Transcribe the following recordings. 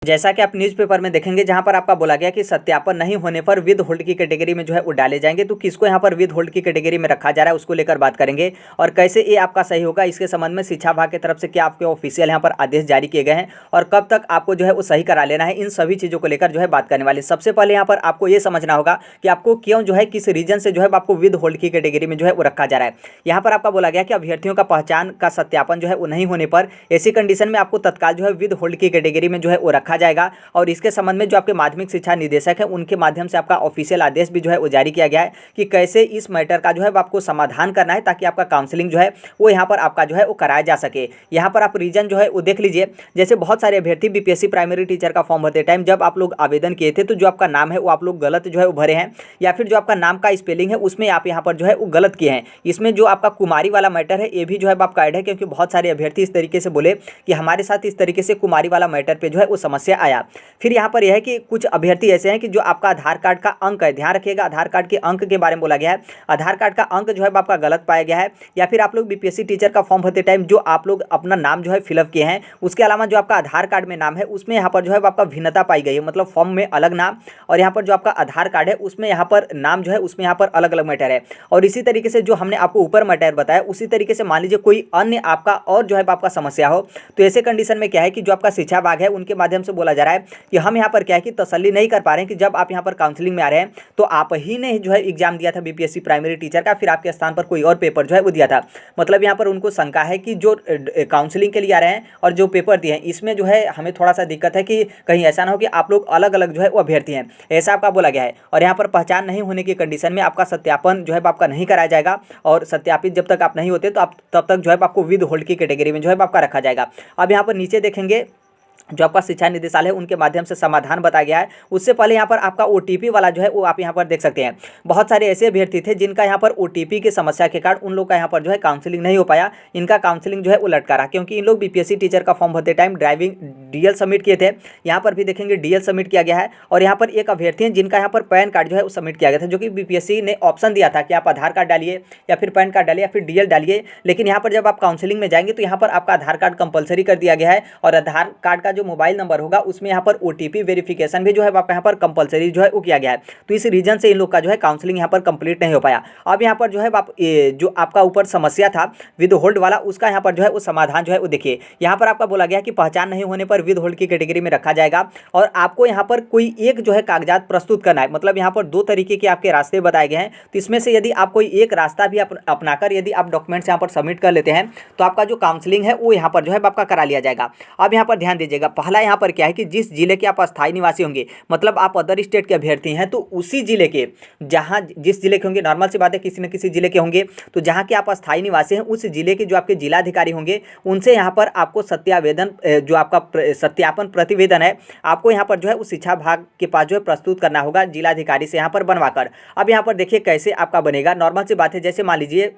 जैसा कि आप न्यूज़पेपर में देखेंगे जहां पर आपका बोला गया कि सत्यापन नहीं होने पर विद होल्ड की कैटेगरी में जो है वो डाले जाएंगे। तो किसको यहां पर विद होल्ड की कैटेगरी में रखा जा रहा है उसको लेकर बात करेंगे और कैसे ये आपका सही होगा, इसके संबंध में शिक्षा विभाग की तरफ से क्या आपके ऑफिशियल यहाँ पर आदेश जारी किए गए हैं और कब तक आपको जो है वो सही करा लेना है, इन सभी चीज़ों को लेकर जो है बात करने वाले। सबसे पहले यहाँ पर आपको ये समझना होगा कि आपको क्यों जो है किस रीजन से जो है आपको विद होल्ड की कैटेगरी में जो है वो रखा जा रहा है। यहाँ पर आपका बोला गया कि अभ्यर्थियों का पहचान का सत्यापन जो है वो नहीं होने पर ऐसी कंडीशन में आपको तत्काल जो है विद होल्ड की कैटेगरी में जो है वो रखा जाएगा और इसके संबंध में जो आपके माध्यमिक शिक्षा निदेशक है उनके माध्यम से आपका ऑफिशियल आदेश भी जो है वो जारी किया गया है कि कैसे इस मैटर का जो है आपको समाधान करना है ताकि आपका काउंसलिंग जो है वो यहाँ पर आपका जो है वो कराया जा सके। यहाँ पर आप रीजन जो है वो देख लीजिए। जैसे बहुत सारे अभ्यर्थी बीपीएससी प्राइमरी टीचर का फॉर्म भरते टाइम जब आप लोग आवेदन किए थे तो जो आपका नाम है वो आप लोग गलत जो है वो भरे हैं या फिर जो आपका नाम का स्पेलिंग है उसमें आप यहाँ पर जो है वो गलत किए हैं। इसमें जो आपका कुमारी वाला मैटर है ये भी जो है आपका ऐड है क्योंकि बहुत सारे अभ्यर्थी इस तरीके से बोले कि हमारे साथ इस तरीके से कुमारी वाला मैटर पर जो है वो समस्या आया। फिर यहाँ पर यह है कि कुछ अभ्यर्थी ऐसे हैं कि जो आपका आधार कार्ड का अंक है, ध्यान रखिएगा आधार कार्ड के अंक के बारे में बोला गया है। आधार कार्ड का अंक जो है आपका गलत पाया गया है या फिर आप लोग बीपीएससी टीचर का फॉर्म भरते टाइम जो आप लोग अपना नाम जो है फिलअप किए हैं उसके अलावा जो आपका आधार कार्ड में नाम है उसमें यहाँ पर जो है आपका भिन्नता पाई गई है, मतलब फॉर्म में अलग नाम और यहाँ पर जो आपका आधार कार्ड है उसमें यहाँ पर नाम जो है उसमें यहाँ पर अलग अलग मैटर है। और इसी तरीके से जो हमने आपको ऊपर मैटर बताया उसी तरीके से मान लीजिए कोई अन्य आपका और जो है आपका समस्या हो तो ऐसे कंडीशन में क्या है कि जो आपका शिक्षा विभाग है उनके माध्यम से बोला जा रहा है कि हम यहाँ पर क्या है कि तसल्ली नहीं कर पा रहे हैं कि जब आप यहाँ पर काउंसलिंग में आ रहे हैं तो आप ही ने जो है एग्जाम दिया था बीपीएससी प्राइमरी टीचर का, फिर आपके स्थान पर कोई और पेपर जो है वो दिया था। मतलब यहाँ पर उनको शंका है कि जो काउंसलिंग के लिए आ रहे हैं और जो पेपर दिए हैं इसमें जो है हमें थोड़ा सा दिक्कत है कि कहीं ऐसा ना हो कि आप लोग अलग अलग जो है वो अभ्यर्थी हैं, ऐसा आपका बोला गया है। और यहाँ पर पहचान नहीं होने की कंडीशन में आपका सत्यापन जो है आपका नहीं कराया जाएगा और सत्यापित जब तक आप नहीं होते तो आप तब तक जो है आपको विद होल्ड की कैटेगरी में जो है आपका रखा जाएगा। अब यहाँ पर नीचे देखेंगे जो आपका शिक्षा निदेशालय है उनके माध्यम से समाधान बताया गया है। उससे पहले यहाँ पर आपका ओटीपी वाला जो है वो आप यहाँ पर देख सकते हैं। बहुत सारे ऐसे अभ्यर्थी थे जिनका यहाँ पर ओटीपी की समस्या के कारण उन लोग का यहाँ पर जो है काउंसलिंग नहीं हो पाया, इनका काउंसलिंग जो है वो लटका रहा क्योंकि इन लोग बीपीएससी टीचर का फॉर्म भरते टाइम ड्राइविंग डीएल सबमिट किए थे। यहाँ पर भी देखेंगे डीएल सबमिट किया गया है और यहाँ पर एक अभ्यर्थी है जिनका यहाँ पर पैन कार्ड जो है वो सबमिट किया गया था, जो कि बीपीएससी ने ऑप्शन दिया था कि आप आधार कार्ड डालिए या फिर पैन कार्ड डालिए या फिर डीएल डालिए। लेकिन यहाँ पर जब आप काउंसलिंग में जाएंगे तो यहाँ पर आपका आधार कार्ड कंपलसरी कर दिया गया है और आधार कार्ड का जो मोबाइल नंबर होगा उसमें यहाँ पर ओटीपी वेरिफिकेशन भी जो है आपका यहाँ पर कंपलसरी जो है वो किया गया है। तो इस रीजन से इन लोग का जो है काउंसलिंग यहाँ पर कंप्लीट नहीं हो पाया। अब यहाँ पर जो है आप जो आपका ऊपर समस्या था विद होल्ड वाला उसका यहाँ पर जो है वो समाधान जो है वो देखिए। यहाँ पर आपका बोला गया कि पहचान नहीं होने पर विद होल्ड की कैटेगरी में रखा जाएगा और आपको यहाँ पर कोई एक जो है कागजात प्रस्तुत करना है। मतलब यहाँ पर दो तरीके के आपके रास्ते बताए गए हैं, तो इसमें से यदि आप कोई एक रास्ता भी अपनाकर यदि आप डॉक्यूमेंट्स यहाँ पर सबमिट कर लेते हैं तो आपका जो काउंसलिंग है वो यहाँ पर जो है आपका करा लिया जाएगा। अब यहाँ पर ध्यान दीजिएगा, पहला यहाँ पर क्या है कि जिस जिले के आप अस्थायी निवासी होंगे, मतलब आप अदर स्टेट के अभ्यर्थी हैं, तो उसी जिले के जहां जिस जिले के होंगे, नॉर्मल सी बात है किसी न किसी जिले के होंगे, तो जहां के आप अस्थायी निवासी हैं उस जिले के जो आपके जिलाधिकारी होंगे उनसे यहाँ पर आपको सत्यावेदन जो आपका सत्यापन प्रतिवेदन है आपको यहाँ पर जो है उस शिक्षा विभाग के पास जो है प्रस्तुत करना होगा जिलाधिकारी से यहाँ पर बनवाकर। अब यहाँ पर देखिए कैसे आपका बनेगा। नॉर्मल सी बात है, जैसे मान लीजिए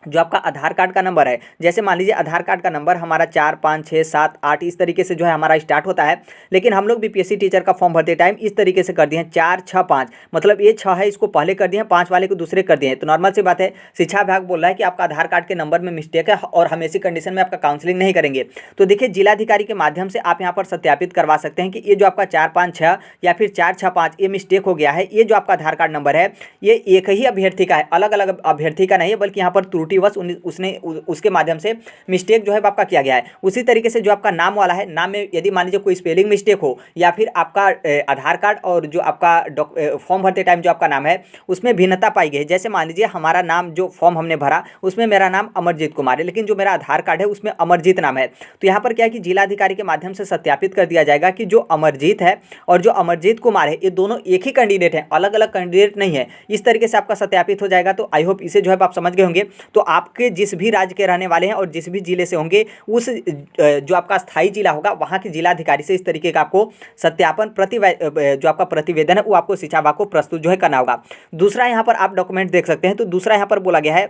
जो आपका आधार कार्ड का नंबर है, जैसे मान लीजिए आधार कार्ड का नंबर हमारा 4 5 6 7 8 इस तरीके से जो है हमारा स्टार्ट होता है, लेकिन हम लोग बीपीएससी टीचर का फॉर्म भरते टाइम इस तरीके से कर दिए हैं 4 6 5, मतलब ये 6 है इसको पहले कर दिए हैं, 5 वाले को दूसरे कर दिए हैं। तो नॉर्मल सी बात है, शिक्षा विभाग बोल रहा है कि आपका आधार कार्ड के नंबर में मिस्टेक है और हम ऐसी कंडीशन में आपका काउंसलिंग नहीं करेंगे। तो देखिए जिलाधिकारी के माध्यम से आप यहाँ पर सत्यापित करवा सकते हैं कि ये जो आपका 4 5 6 या फिर 4 6 5 ये मिस्टेक हो गया है। ये जो आपका आधार कार्ड नंबर है ये एक ही अभ्यर्थी का है, अलग अलग अभ्यर्थी का नहीं है, बल्कि यहाँ पर त्रुटिवश उसने उसके माध्यम से मिस्टेक जो है आपका किया गया है। उसी तरीके से जो आपका नाम वाला है, नाम में यदि मान लीजिए कोई स्पेलिंग मिस्टेक हो या फिर आपका आधार कार्ड और जो आपका फॉर्म भरते टाइम जो आपका नाम है उसमें भिन्नता पाई गई है। जैसे मान लीजिए हमारा नाम जो फॉर्म हमने भरा उसमें मेरा नाम अमरजीत कुमार है, लेकिन जो मेरा आधार कार्ड है उसमें अमरजीत नाम है। तो यहाँ पर क्या है कि जिलाधिकारी के माध्यम से सत्यापित कर दिया जाएगा कि जो अमरजीत है और जो अमरजीत कुमार है ये दोनों एक ही कैंडिडेट हैं, अलग अलग कैंडिडेट नहीं है। इस तरीके से आपका सत्यापित हो जाएगा। तो आई होप इसे जो है आप समझ गए होंगे। तो आपके जिस भी राज्य के रहने वाले हैं और जिस भी जिले से होंगे उस जो आपका स्थायी जिला होगा वहां के जिलाधिकारी से इस तरीके का आपको सत्यापन जो आपका प्रतिवेदन है वो आपको शिक्षा विभाग को प्रस्तुत जो है करना होगा। दूसरा यहाँ पर आप डॉक्यूमेंट देख सकते हैं। तो दूसरा यहाँ पर बोला गया है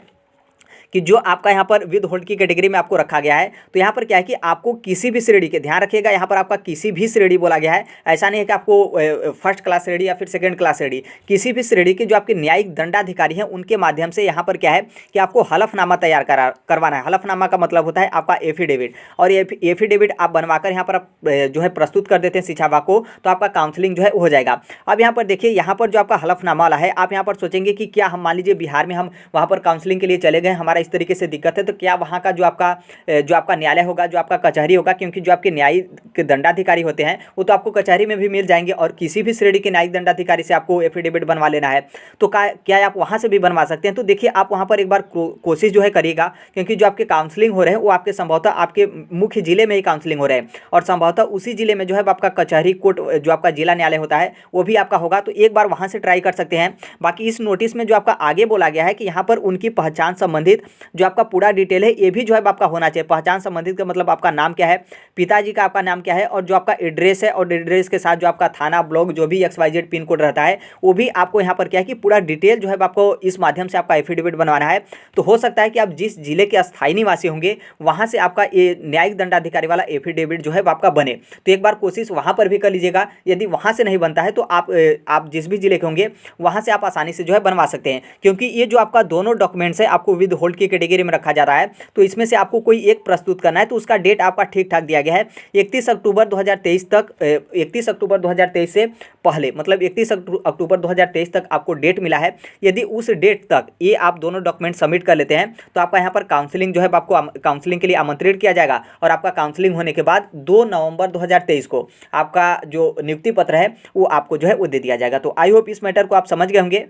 कि जो आपका यहाँ पर विद होल्ड की कैटेगरी में आपको रखा गया है, तो यहाँ पर क्या है कि आपको किसी भी श्रेणी के, ध्यान रखिएगा यहाँ पर आपका किसी भी श्रेणी बोला गया है, ऐसा नहीं है कि आपको फर्स्ट क्लास श्रेणी या फिर सेकंड क्लास श्रेणी, किसी भी श्रेणी के जो आपके न्यायिक दंडाधिकारी हैं उनके माध्यम से यहाँ पर क्या है कि आपको हलफनामा तैयार करवाना है। हलफनामा का मतलब होता है आपका एफिडेविट, और एफिडेविट आप बनवाकर यहाँ पर आप जो है प्रस्तुत कर देते हैं शिक्षा विभाग को, तो आपका काउंसलिंग जो है हो जाएगा। अब यहाँ पर देखिए, यहाँ पर जो आपका हलफनामा वाला है, आप यहाँ पर सोचेंगे कि क्या हम मान लीजिए बिहार में हम वहाँ पर काउंसलिंग के लिए चले गए, हमारा इस तरीके से दिक्कत है, तो क्या वहाँ का जो आपका न्यायालय होगा, जो आपका कचहरी होगा, क्योंकि जो आपके न्यायिक दंडाधिकारी होते हैं वो तो आपको कचहरी में भी मिल जाएंगे, और किसी भी श्रेणी के न्यायिक दंडाधिकारी से आपको एफिडेविट बनवा लेना है तो क्या आप वहाँ से भी बनवा सकते हैं। तो देखिए, आप वहाँ पर एक बार कोशिश जो है करिएगा, क्योंकि जो आपके काउंसलिंग हो रहे हैं वो आपके संभवतः आपके मुख्य जिले में ही काउंसलिंग हो रहे हैं, और संभवतः उसी जिले में जो है आपका कचहरी कोर्ट, जो आपका जिला न्यायालय होता है वो भी आपका होगा, तो एक बार वहाँ से ट्राई कर सकते हैं। बाकी इस नोटिस में जो आपका आगे बोला गया है कि यहाँ पर उनकी पहचान संबंधित जो आपका पूरा डिटेल है ये भी जो है आपका होना चाहिए। पहचान संबंधित का मतलब आपका नाम क्या है, पिताजी का आपका नाम क्या है, और जो आपका एड्रेस है, और एड्रेस के साथ जो आपका थाना, ब्लॉक, जो भी XYZ पिन कोड रहता है वो भी आपको यहाँ पर क्या है कि पूरा डिटेल जो है आपको इस माध्यम से आपका एफिडेविट बनवाना है। तो हो सकता है कि आप जिस जिले के अस्थायी निवासी होंगे वहाँ से आपका ये न्यायिक दंडाधिकारी वाला एफिडेविट जो है आपका बने, तो एक बार कोशिश वहाँ पर भी कर लीजिएगा। यदि वहाँ से नहीं बनता है तो आप जिस भी जिले के होंगे वहाँ से आप आसानी से जो है बनवा सकते हैं, क्योंकि ये जो आपका दोनों डॉक्यूमेंट्स है आपको विद होल्ड की कैटेगरी में रखा जा रहा है, तो इसमें से आपको कोई एक प्रस्तुत करना है, तो उसका डेट आपका ठीक ठाक दिया गया है 31 अक्टूबर 2023 तक, 31 अक्टूबर 2023 से पहले, मतलब 31 अक्टूबर 2023 तक आपको डेट मिला है। यदि उस डेट तक ये आप दोनों डॉक्यूमेंट सबमिट कर लेते हैं तो आपका यहाँ पर काउंसलिंग जो है आपको काउंसलिंग के लिए आमंत्रित किया जाएगा, और आपका काउंसलिंग होने के बाद 2 नवंबर 2023 को आपका जो नियुक्ति पत्र है वो आपको जो है वो दे दिया जाएगा। तो आई होप इस मैटर को आप समझ गए होंगे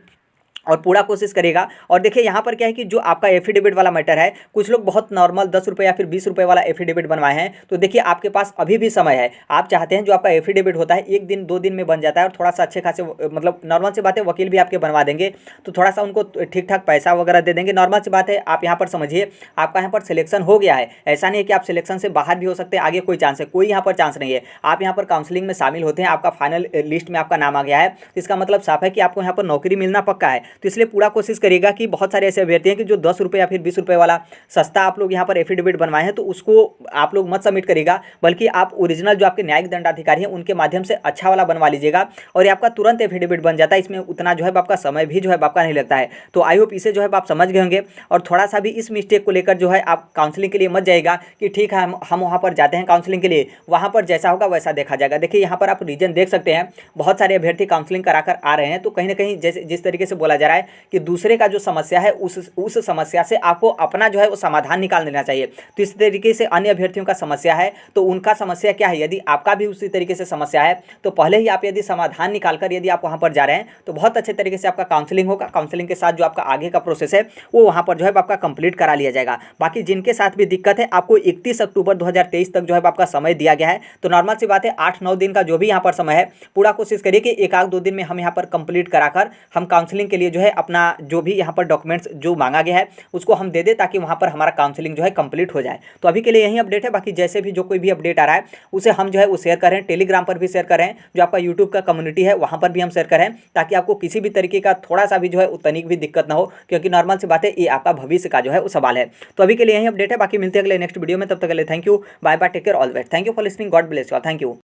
और पूरा कोशिश करेगा। और देखिए यहाँ पर क्या है कि जो आपका एफिडेविट वाला मैटर है, कुछ लोग बहुत नॉर्मल 10 रुपये या फिर 20 रुपये वाला एफिडेविट बनवाए हैं, तो देखिए आपके पास अभी भी समय है। आप चाहते हैं जो आपका एफिडेविट होता है 1 दिन 2 दिन में बन जाता है, और थोड़ा सा अच्छे खासे, मतलब नॉर्मल सी बात है, वकील भी आपके बनवा देंगे, तो थोड़ा सा उनको ठीक ठाक पैसा वगैरह दे देंगे, नॉर्मल सी बात है। आप यहाँ पर समझिए, आपका यहाँ पर सिलेक्शन हो गया है, ऐसा नहीं है कि आप सिलेक्शन से बाहर भी हो सकते हैं, आगे कोई चांस है, कोई यहाँ पर चांस नहीं है। आप यहाँ पर काउंसलिंग में शामिल होते हैं, आपका फाइनल लिस्ट में आपका नाम आ गया है, तो इसका मतलब साफ है कि आपको यहाँ पर नौकरी मिलना पक्का है। तो इसलिए पूरा कोशिश करेगा कि बहुत सारे ऐसे अभ्यर्थी हैं कि जो 10 रुपये या फिर 20 रुपये वाला सस्ता आप लोग यहाँ पर एफिडेविट बनवाए हैं, तो उसको आप लोग मत सबमिट करिएगा, बल्कि आप ओरिजिनल जो आपके न्यायिक दंडाधिकारी हैं उनके माध्यम से अच्छा वाला बनवा लीजिएगा, और ये आपका तुरंत एफिडेविट बन जाता है। इसमें उतना जो है आपका समय भी जो है आपका नहीं लगता है। तो आई होप इसे जो है आप समझ गए होंगे, और थोड़ा सा भी इस मिस्टेक को लेकर जो है आप काउंसलिंग के लिए मत जाएगा कि ठीक है हम वहाँ पर जाते हैं काउंसलिंग के लिए, वहाँ पर जैसा होगा वैसा देखा जाएगा। देखिए यहाँ पर आप रीजन देख सकते हैं, बहुत सारे अभ्यर्थी काउंसलिंग कराकर आ रहे हैं, तो कहीं ना कहीं जैसे जिस तरीके से बोला जा रहा है कि दूसरे का जो समस्या है उस समस्या से आपको अपना जो है वो समाधान निकाल लेना चाहिए। तो इस तरीके से अन्य अभ्यर्थियों का समस्या है तो उनका समस्या क्या है, यदि आपका भी उसी तरीके से समस्या है तो पहले ही आप यदि समाधान निकालकर यदि आप वहां पर जा रहे हैं तो बहुत अच्छे तरीके से आपका काउंसलिंग होगा। काउंसलिंग के साथ जो आपका आगे का प्रोसेस है वो वहां पर जो है आपका कंप्लीट करा लिया जाएगा। बाकी जिनके साथ भी दिक्कत है, आपको 31 अक्टूबर 2023 तक जो है आपका समय दिया गया है, तो नॉर्मल सी बात है 8-9 दिन का जो भी यहाँ पर समय है, पूरा कोशिश करिए कि 1-2 दिन में हम यहाँ पर कंप्लीट कराकर हम काउंसलिंग के लिए जो है अपना जो भी यहाँ पर डॉक्यूमेंट्स जो मांगा गया है उसको हम दे दें, ताकि वहाँ पर हमारा काउंसलिंग जो है कंप्लीट हो जाए। तो अभी के लिए यही अपडेट है। बाकी जैसे भी जो कोई भी अपडेट आ रहा है उसे हम जो है वो शेयर करें, टेलीग्राम पर भी शेयर करें, जो आपका यूट्यूब का कम्युनिटी है वहाँ पर भी हम शेयर करें, ताकि आपको किसी भी तरीके का थोड़ा सा भी जो है तनिक भी दिक्कत ना हो, क्योंकि नॉर्मल सी बात है ये आपका भविष्य का जो है वो सवाल है। तो अभी के लिए यही अपडेट है, बाकी मिलते हैं अगले नेक्स्ट वीडियो में, तब तक के लिए thank you, bye bye, take care, all the best, thank you for listening, God bless you, thank you.